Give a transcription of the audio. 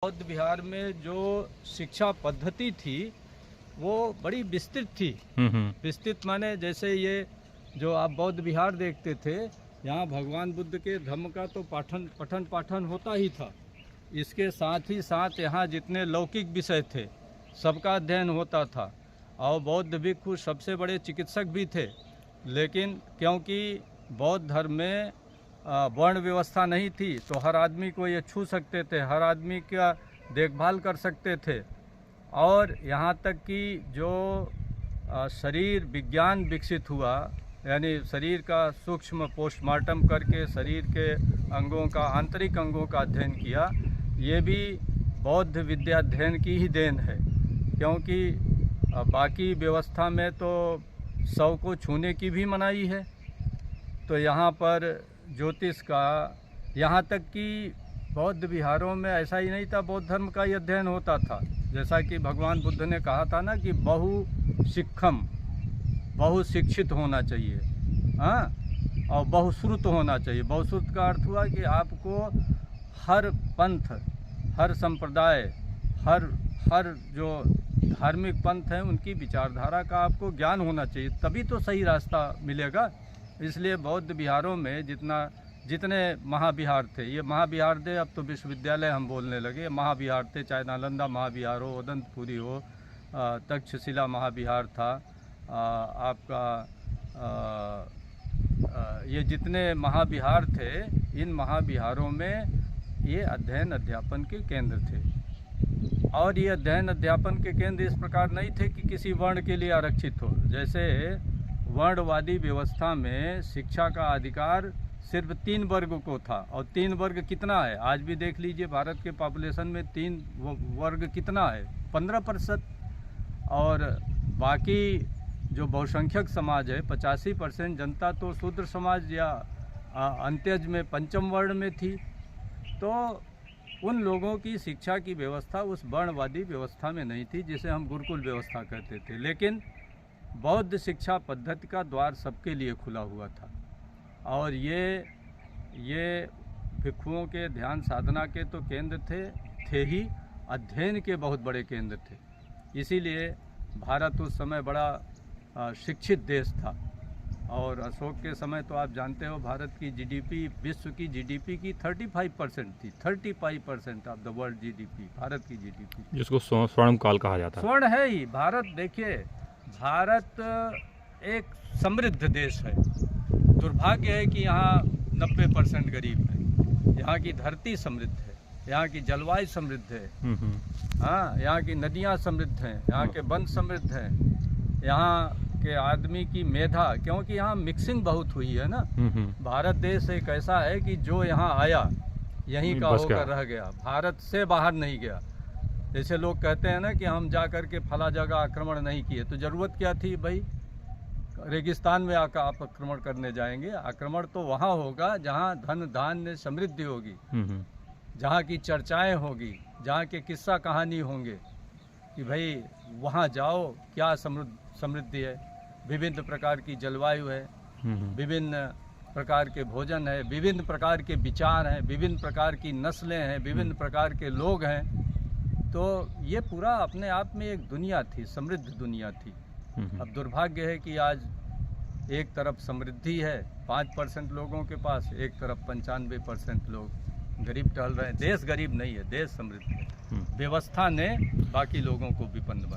बौद्ध विहार में जो शिक्षा पद्धति थी वो बड़ी विस्तृत थी। विस्तृत माने जैसे ये जो आप बौद्ध विहार देखते थे, यहाँ भगवान बुद्ध के धम्म का तो पठन पाठन होता ही था। इसके साथ ही साथ यहाँ जितने लौकिक विषय थे सबका अध्ययन होता था। और बौद्ध भिक्षु सबसे बड़े चिकित्सक भी थे, लेकिन क्योंकि बौद्ध धर्म में वर्ण व्यवस्था नहीं थी तो हर आदमी को ये छू सकते थे, हर आदमी का देखभाल कर सकते थे। और यहाँ तक कि जो शरीर विज्ञान विकसित हुआ, यानी शरीर का सूक्ष्म पोस्टमार्टम करके शरीर के अंगों का, आंतरिक अंगों का अध्ययन किया, ये भी बौद्ध विद्या अध्ययन की ही देन है। क्योंकि बाकी व्यवस्था में तो शव को छूने की भी मनाही है, तो यहाँ पर ज्योतिष का, यहाँ तक कि बौद्ध विहारों में ऐसा ही नहीं था, बौद्ध धर्म का ही अध्ययन होता था। जैसा कि भगवान बुद्ध ने कहा था ना कि बहु शिक्षित होना चाहिए, हाँ, और बहुश्रुत होना चाहिए। बहुश्रुत का अर्थ हुआ कि आपको हर पंथ, हर संप्रदाय, हर जो धार्मिक पंथ हैं उनकी विचारधारा का आपको ज्ञान होना चाहिए, तभी तो सही रास्ता मिलेगा। इसलिए बौद्ध विहारों में जितने महाविहार थे, ये महाविहार थे, अब तो विश्वविद्यालय हम बोलने लगे, महाविहार थे, चाहे नालंदा महाविहार हो, उदंतपुरी हो, तक्षशिला महाविहार था, आपका ये जितने महाविहार थे, इन महाविहारों में ये अध्ययन अध्यापन के केंद्र थे। और ये अध्ययन अध्यापन के केंद्र इस प्रकार नहीं थे कि किसी वर्ण के लिए आरक्षित हो। जैसे वर्णवादी व्यवस्था में शिक्षा का अधिकार सिर्फ 3 वर्ग को था, और 3 वर्ग कितना है आज भी देख लीजिए, भारत के पॉपुलेशन में 3 वर्ग कितना है, 15%। और बाकी जो बहुसंख्यक समाज है, 85% जनता तो शूद्र समाज या अंत्यज में पंचम वर्ण में थी। तो उन लोगों की शिक्षा की व्यवस्था उस वर्णवादी व्यवस्था में नहीं थी, जिसे हम गुरुकुल व्यवस्था कहते थे। लेकिन बौद्ध शिक्षा पद्धति का द्वार सबके लिए खुला हुआ था, और ये भिक्षुओं के ध्यान साधना के तो केंद्र थे ही, अध्ययन के बहुत बड़े केंद्र थे। इसीलिए भारत उस समय बड़ा शिक्षित देश था। और अशोक के समय तो आप जानते हो भारत की जीडीपी, विश्व की जीडीपी की 35% थी। 35% of the world GDP Bharat की जीडीपी, जिसको स्वर्ण काल कहा जाता है। स्वर्ण है ही। भारत देखिए, भारत एक समृद्ध देश है। दुर्भाग्य है कि यहाँ 90% गरीब है। यहाँ की धरती समृद्ध है, यहाँ की जलवायु समृद्ध है, हाँ, यहाँ की नदियाँ समृद्ध हैं, यहाँ के वन समृद्ध हैं, यहाँ के आदमी की मेधा, क्योंकि यहाँ मिक्सिंग बहुत हुई है ना। भारत देश एक ऐसा है कि जो यहाँ आया यहीं का होकर रह गया, भारत से बाहर नहीं गया। जैसे लोग कहते हैं ना कि हम जा कर के फला जगह आक्रमण नहीं किए, तो ज़रूरत क्या थी भाई? रेगिस्तान में आकर आप आक्रमण करने जाएंगे? आक्रमण तो वहाँ होगा जहाँ धन धान्य समृद्धि होगी, जहाँ की चर्चाएं होगी, जहाँ के किस्सा कहानी होंगे कि भाई वहाँ जाओ, क्या समृद्धि है, विभिन्न प्रकार की जलवायु है, विभिन्न प्रकार के भोजन है, विभिन्न प्रकार के विचार हैं, विभिन्न प्रकार की नस्लें हैं, विभिन्न प्रकार के लोग हैं। तो ये पूरा अपने आप में एक दुनिया थी, समृद्ध दुनिया थी। अब दुर्भाग्य है कि आज एक तरफ समृद्धि है 5% लोगों के पास, एक तरफ 95% लोग गरीब टहल रहे हैं। देश गरीब नहीं है, देश समृद्ध है। व्यवस्था ने बाकी लोगों को विपन्न